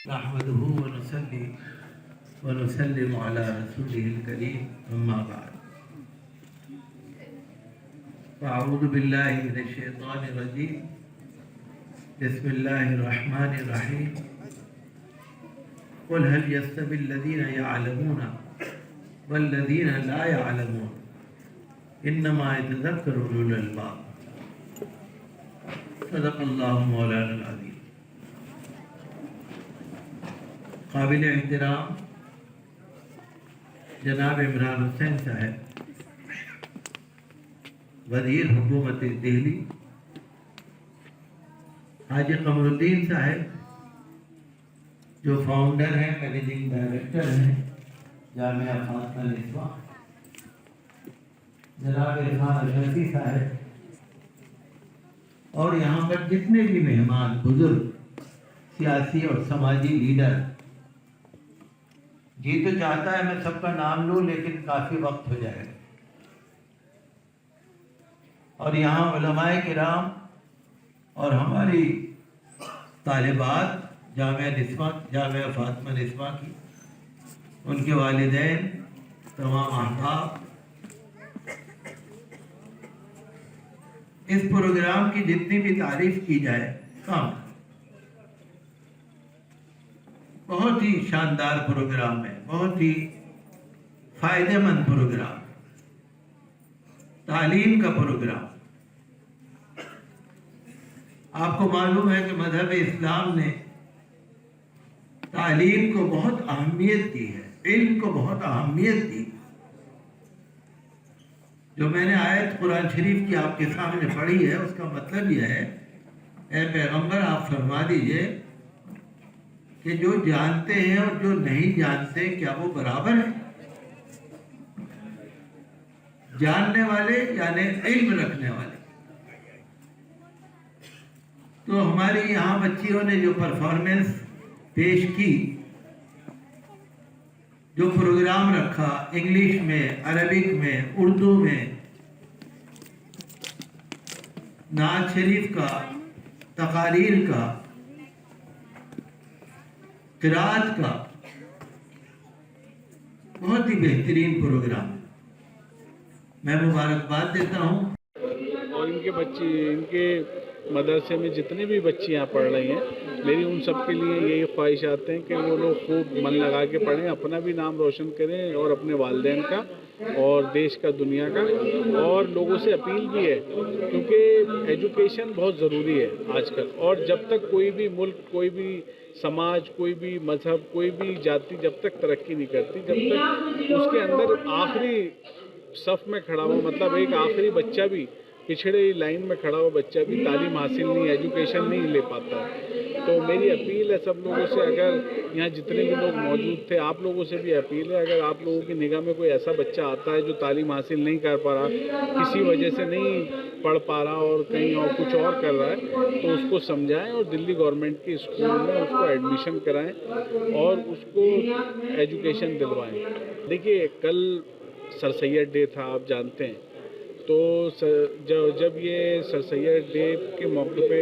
نحمده ونصلي ونسلم على رسوله الكريم أما بعد فأعوذ بالله من الشيطان الرجيم بسم الله الرحمن الرحيم قل هل يستوي الذين يعلمون والذين لا يعلمون إنما يتذكر أولو الألباب صدق الله مولانا العظيم. قابل احترام جناب عمران حسین صاحب وزیر حکومت دہلی، حاجی قمر الدین صاحب جو فاؤنڈر ہیں، مینیجنگ ڈائریکٹر ہیں جامعہ فاطمہ النسواں، جناب عرفان اشرفی صاحب، اور یہاں پر جتنے بھی مہمان بزرگ سیاسی اور سماجی لیڈر، جی تو چاہتا ہے میں سب کا نام لوں لیکن کافی وقت ہو جائے گا، اور یہاں علماء کرام اور ہماری طالبات جامعہ فاطمہ نسواں کی، ان کے والدین، تمام احباب، اس پروگرام کی جتنی بھی تعریف کی جائے کم۔ بہت ہی شاندار پروگرام ہے، بہت ہی فائدہ مند پروگرام، تعلیم کا پروگرام۔ آپ کو معلوم ہے کہ مذہب اسلام نے تعلیم کو بہت اہمیت دی ہے، علم کو بہت اہمیت دی۔ جو میں نے آیت قرآن شریف کی آپ کے سامنے پڑھی ہے، اس کا مطلب یہ ہے، اے پیغمبر آپ فرما دیجئے کہ جو جانتے ہیں اور جو نہیں جانتے کیا وہ برابر ہیں؟ جاننے والے یعنی علم رکھنے والے۔ تو ہماری یہاں بچیوں نے جو پرفارمنس پیش کی، جو پروگرام رکھا، انگلش میں، عربک میں، اردو میں، نعت شریف کا، تقاریر کا، قرات کا، بہت ہی بہترین پروگرام۔ میں مبارکباد دیتا ہوں۔ اور ان کے مدرسے میں جتنے بھی بچے یہاں پڑھ رہی ہیں، میری ان سب کے لیے یہی خواہشات ہیں کہ وہ لوگ خوب من لگا کے پڑھیں، اپنا بھی نام روشن کریں اور اپنے والدین کا اور دیش کا، دنیا کا۔ اور لوگوں سے اپیل بھی ہے کیونکہ ایجوکیشن بہت ضروری ہے آج کل، اور جب تک کوئی بھی ملک، کوئی بھی سماج، کوئی بھی مذہب، کوئی بھی جاتی جب تک ترقی نہیں کرتی، جب تک اس کے اندر آخری صف میں کھڑا ہوا، مطلب ایک آخری بچہ بھی، پچھڑے لائن میں کھڑا ہوا بچہ بھی تعلیم حاصل نہیں، ایجوکیشن نہیں لے پاتا ہے۔ تو میری اپیل ہے سب لوگوں سے، اگر یہاں جتنے بھی لوگ موجود تھے، آپ لوگوں سے بھی اپیل ہے، اگر آپ لوگوں کی نگاہ میں کوئی ایسا بچہ آتا ہے جو تعلیم حاصل نہیں کر پا رہا، کسی وجہ سے نہیں پڑھ پا رہا اور کہیں اور کچھ اور کر رہا ہے، تو اس کو سمجھائیں اور دلی گورنمنٹ کی اسکول میں اس کو ایڈمیشن کرائیں اور اس کو ایجوکیشن دلوائیں۔ دیکھیے کل سر سید ڈے تھا، آپ جانتے ہیں، تو جب یہ سر سید ڈے کے موقع پہ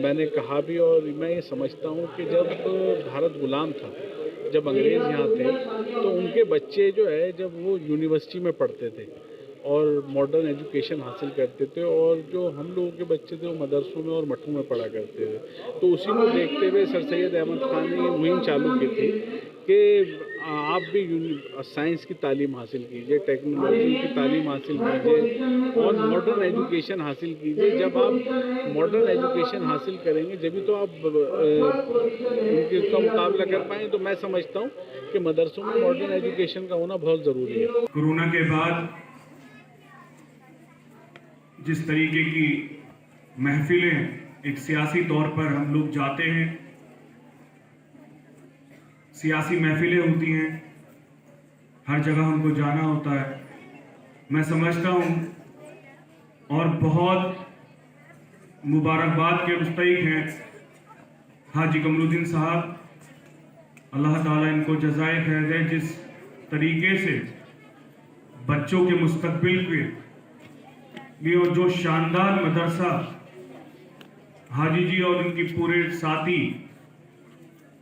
میں نے کہا بھی، اور میں یہ سمجھتا ہوں کہ جب بھارت غلام تھا، جب انگریز یہاں تھے، تو ان کے بچے جو ہے جب وہ یونیورسٹی میں پڑھتے تھے اور ماڈرن ایجوکیشن حاصل کرتے تھے، اور جو ہم لوگوں کے بچے تھے وہ مدرسوں میں اور مٹھوں میں پڑھا کرتے تھے، تو اسی کو دیکھتے ہوئے سر سید احمد خان نے یہ مہم چالو کی تھی کہ آپ بھی سائنس کی تعلیم حاصل کیجئے، ٹیکنالوجی کی تعلیم حاصل کیجئے اور ماڈرن ایجوکیشن حاصل کیجئے۔ جب آپ ماڈرن ایجوکیشن حاصل کریں گے جبھی تو آپ ان کا مقابلہ کر پائیں۔ تو میں سمجھتا ہوں کہ مدرسوں میں ماڈرن ایجوکیشن کا ہونا بہت ضروری ہے۔ کورونا کے بعد جس طریقے کی محفلیں ایک سیاسی طور پر ہم لوگ جاتے ہیں، سیاسی محفلیں ہوتی ہیں، ہر جگہ ہم کو جانا ہوتا ہے، میں سمجھتا ہوں اور بہت مبارکباد کے مستحق ہیں حاجی قمر الدین صاحب، اللہ تعالیٰ ان کو جزائے خیر دے، جس طریقے سے بچوں کے مستقبل کے لیے جو شاندار مدرسہ حاجی جی اور ان کی پورے ساتھی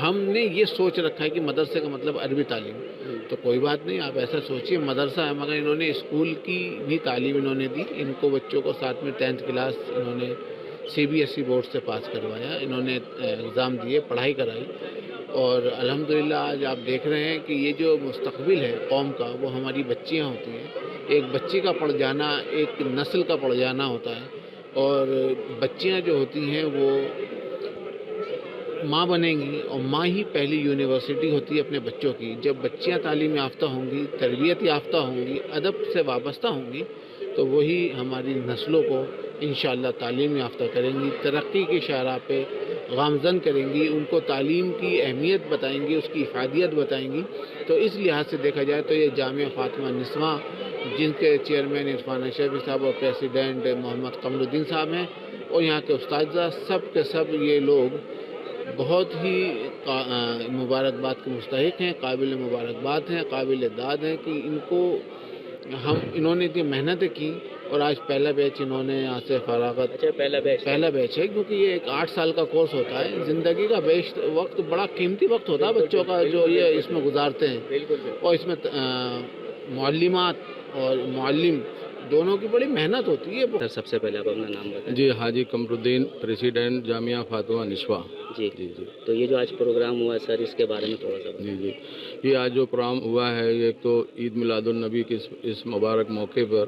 ہم نے یہ سوچ رکھا ہے کہ مدرسے کا مطلب عربی تعلیم، تو کوئی بات نہیں، آپ ایسا سوچیے مدرسہ ہے، مگر انہوں نے اسکول کی بھی تعلیم انہوں نے دی، ان کو بچوں کو ساتھ میں 10th کلاس انہوں نے CBSE بورڈ سے پاس کروایا، انہوں نے ایگزام دیے، پڑھائی کرائی، اور الحمدللہ آج آپ دیکھ رہے ہیں کہ یہ جو مستقبل ہے قوم کا وہ ہماری بچیاں ہوتی ہیں، ایک بچی کا پڑھ جانا ایک نسل کا پڑھ جانا ہوتا ہے، اور بچیاں جو ہوتی ہیں وہ ماں بنیں گی، اور ماں ہی پہلی یونیورسٹی ہوتی ہے اپنے بچوں کی۔ جب بچیاں تعلیم یافتہ ہوں گی، تربیت یافتہ ہوں گی، ادب سے وابستہ ہوں گی، تو وہی ہماری نسلوں کو انشاءاللہ تعلیم یافتہ کریں گی، ترقی کی شاہراہ پہ گامزن کریں گی، ان کو تعلیم کی اہمیت بتائیں گی، اس کی افادیت بتائیں گی۔ تو اس لحاظ سے دیکھا جائے تو یہ جامعہ فاطمہ نسواں، جن کے چیئرمین عرفان اشرفی صاحب اور پریسیڈنٹ محمد قمر الدین صاحب ہیں، اور یہاں کے اساتذہ سب کے سب یہ لوگ بہت ہی مبارکباد کے مستحق ہیں، قابل مبارکباد ہیں، قابل داد ہیں کہ انہوں نے اتنی محنتیں کی، اور آج پہلا بیچ انہوں نے یہاں سے فراغت، پہلا بیچ ہے، کیونکہ یہ ایک 8 سال کا کورس ہوتا ہے، زندگی کا بیشتر وقت بڑا قیمتی وقت ہوتا ہے بچوں کا جو یہ اس میں گزارتے ہیں، اور اس میں معلمات اور معلم دونوں کی بڑی محنت ہوتی ہے۔ سر سب سے پہلے آپ اپنا نام بتائیں۔ جی، حاجی قمر الدین، پریزیڈنٹ جامعہ فاطمہ نسواں۔ جی جی جی، تو یہ جو آج پروگرام ہوا ہے سر، اس کے بارے میں تھوڑا سا بتائیں۔ جی، یہ آج جو پروگرام ہوا ہے، یہ ایک تو عید میلاد النبی کے اس مبارک موقع پر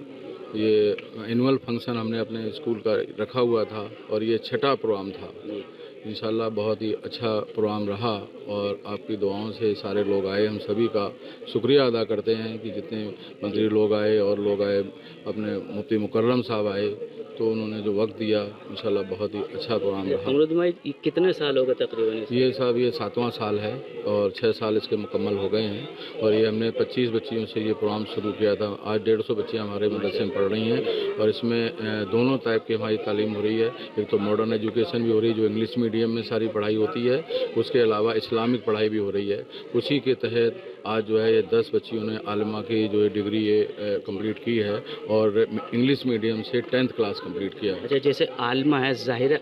یہ اینول فنکشن ہم نے اپنے اسکول کا رکھا ہوا تھا، اور یہ 6واں پروگرام تھا۔ انشاءاللہ بہت ہی اچھا پروگرام رہا، اور آپ کی دعاؤں سے سارے لوگ آئے، ہم سبھی کا شکریہ ادا کرتے ہیں کہ جتنے منتری لوگ آئے اور لوگ آئے، اپنے مفتی مکرم صاحب آئے، تو انہوں نے جو وقت دیا انشاءاللہ بہت ہی اچھا پروگرام رہا۔ امرود بھائی کتنے سال ہو گئے تقریباً؟ یہ صاحب یہ 7واں سال ہے، اور 6 سال اس کے مکمل ہو گئے ہیں، اور یہ ہم نے 25 بچیوں سے یہ پروگرام شروع کیا تھا۔ آج 150 بچیاں ہمارے مدرسے میں پڑھ رہی ہیں، اور اس میں دونوں ٹائپ کی ہماری تعلیم ہو رہی ہے۔ ایک تو ماڈرن ایجوکیشن بھی ہو رہی ہے، جو انگلش میڈیم میں ساری پڑھائی ہوتی ہے، اس کے علاوہ اسلامک پڑھائی بھی ہو رہی ہے۔ اسی کے تحت آج جو ہے یہ 10 بچیوں نے عالمہ کی جو ڈگری یہ کمپلیٹ کی ہے، اور انگلش میڈیم سے 10th کلاس کمپلیٹ کیا ہے۔ اچھا، جیسے عالمہ ہے، ظاہر ہے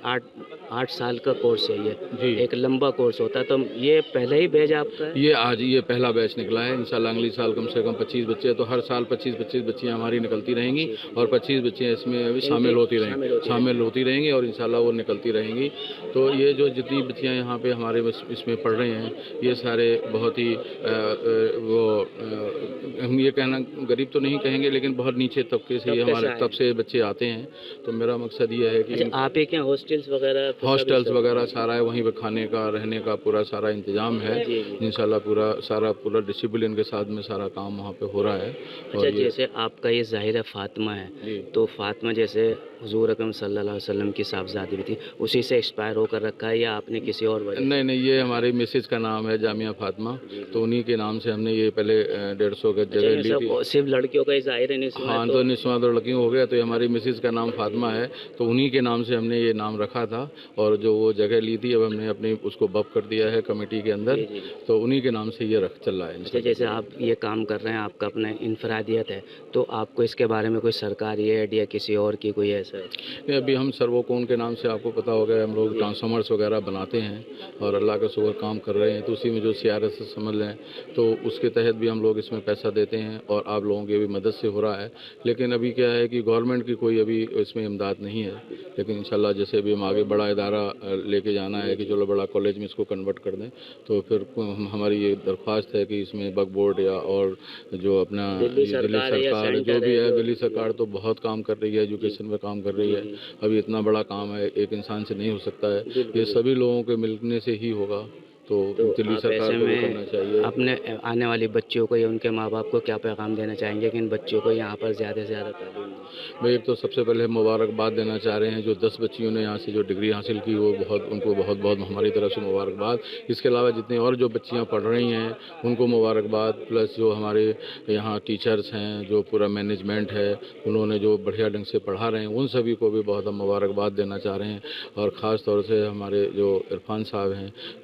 8 سال کا کورس ہے، یہ جی ایک لمبا کورس ہوتا ہے، تو یہ پہلا ہی بیچ آپ کا ہے؟ یہ آج یہ پہلا بیچ نکلا ہے، انشاءاللہ اگلی سال کم سے کم 25 بچے ہیں، تو ہر سال 25 بچیاں ہماری نکلتی رہیں گی، اور 25 بچیاں اس میں شامل ہوتی رہیں گی، اور انشاءاللہ وہ نکلتی رہیں گی۔ تو یہ جو جتنی بچیاں یہاں پہ ہمارے اس میں پڑھ رہے ہیں، یہ سارے بہت ہی ہم یہ کہنا غریب تو نہیں کہیں گے، لیکن بہت نیچے طبقے سے یہ ہمارے تب سے بچے آتے ہیں۔ تو میرا مقصد یہ ہے کہ آپ ایک یہاں ہاسٹلس وغیرہ سارا ہے، وہیں پہ کھانے کا رہنے کا پورا سارا انتظام ہے، انشاءاللہ پورا ڈسپلن کے ساتھ میں سارا کام وہاں پہ ہو رہا ہے۔ اچھا، جیسے آپ کا یہ ظاہر ہے فاطمہ ہے، تو فاطمہ جیسے حضور اکرم صلی اللہ علیہ وسلم کی صاحبزادی بھی تھی، اسی سے ایکسپائر ہو کر رکھا ہے یا آپ نے کسی اور وجہ؟ نہیں، یہ ہمارے مسز کا نام ہے جامعہ فاطمہ، تو انہی کے نام سے ہم نے یہ پہلے 150 گز جگہ لی تھی۔ صرف لڑکیوں کا ہی ظاہر ہے نسواں؟ ہاں، تو نسواں تو لڑکیوں ہو گیا، تو یہ ہماری مسز کا نام فاطمہ ہے، تو انہی کے نام سے ہم نے یہ نام رکھا تھا، اور جو وہ جگہ لی تھی اب ہم نے اپنی اس کو بب کر دیا ہے کمیٹی کے اندر، تو انہی کے نام سے یہ چل رہا ہے۔ اچھا، جیسے آپ یہ کام کر رہے ہیں، آپ کا اپنا انفرادیت ہے، تو آپ کو اس کے بارے میں کوئی سرکاری ایڈ یا کسی اور کی کوئی ایسا ہے؟ ابھی ہم سروکون کے نام سے آپ کو پتہ ہوگا، ہم لوگ ٹرانسفارمرس وغیرہ بناتے ہیں، اور اللہ کا شکر کام کر رہے ہیں، تو اسی میں جو CRS سمجھ لیں، تو اس کے تحت بھی ہم لوگ اس میں پیسہ دیتے ہیں، اور آپ لوگوں کی بھی مدد سے ہو رہا ہے۔ لیکن ابھی کیا ہے کہ گورنمنٹ کی کوئی ابھی اس میں امداد نہیں ہے، لیکن انشاءاللہ جیسے بھی ہم آگے بڑا ادارہ لے کے جانا ہے کہ چلو بڑا کالج میں اس کو کنورٹ کر دیں، تو پھر ہماری یہ درخواست ہے کہ اس میں وقف بورڈ یا اور جو اپنا دلی سرکار جو بھی ہے، دلی سرکار تو بہت کام کر رہی ہے، ایجوکیشن میں کام کر رہی ہے، ابھی اتنا بڑا کام ہے ایک انسان سے نہیں ہو سکتا ہے، یہ سبھی لوگوں کے ملنے سے ہی ہوگا، تو دلی سرکار کو کرنا چاہیے۔ اپنے آنے والی بچیوں کو یا ان کے ماں باپ کو کیا پیغام دینا چاہیں گے کہ ان بچوں کو یہاں پر زیادہ سے زیادہ تعلیم دیں؟ میں ایک تو سب سے پہلے مبارکباد دینا چاہ رہے ہیں جو 10 بچیوں نے یہاں سے جو ڈگری حاصل کی، وہ ان کو بہت بہت ہماری طرف سے مبارکباد۔ اس کے علاوہ جتنے اور جو بچیاں پڑھ رہی ہیں ان کو مبارکباد، پلس جو ہمارے یہاں ٹیچرز ہیں، جو پورا مینجمنٹ ہے، انہوں نے جو بڑھیا ڈھنگ سے پڑھا رہے ہیں، ان سبھی کو بھی بہت ہم مبارکباد دینا چاہ رہے ہیں، اور خاص طور سے ہمارے جو عرفان صاحب ہیں،